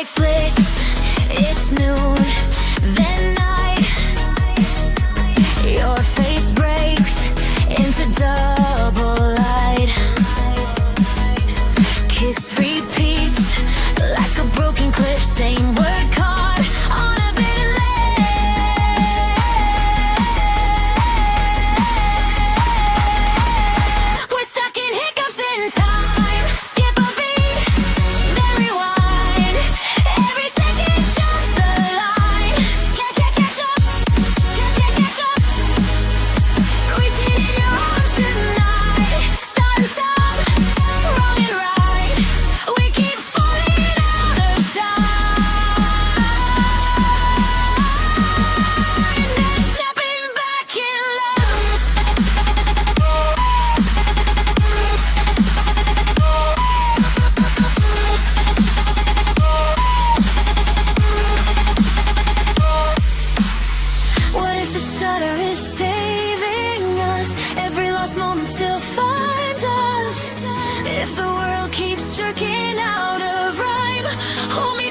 light flicks, it's noon, then night. Your face breaks into double light. Kiss repeats like a broken clip, same word caught on a bitter lip. We're stuck in hiccups in time. Skip a beat, then rewind. Every second jumps the line. Can't catch up, can't catch up. Quitting in your arms tonight. Start and stop, wrong and right. We keep falling out of time. And snapping back in love. What if the stutter is saving us? Every lost moment still finds us. If the world keeps jerking out of rhyme, hold me